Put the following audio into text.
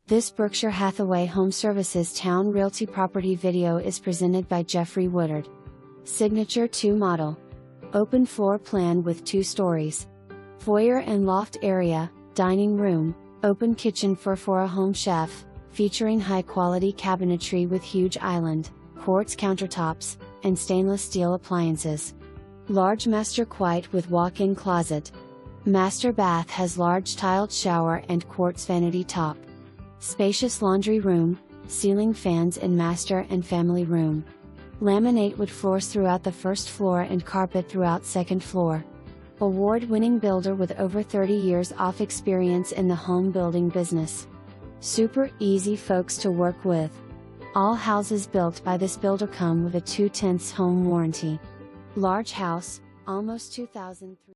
This Berkshire Hathaway HomeServices Towne Realty property video is presented by Jeffrey Woodard. Signature 2 model. Open floor plan with 2 stories. Foyer and loft area, dining room, open kitchen for a home chef, featuring high-quality cabinetry with huge island, quartz countertops, and stainless steel appliances. Large master quite with walk-in closet. Master bath has large tiled shower and quartz vanity top. Spacious laundry room, ceiling fans in master and family room. Laminate wood floors throughout the first floor and carpet throughout second floor. Award-winning builder with over 30 years of experience in the home building business. Super easy folks to work with. All houses built by this builder come with a 2/10 home warranty. Large house, almost 2003.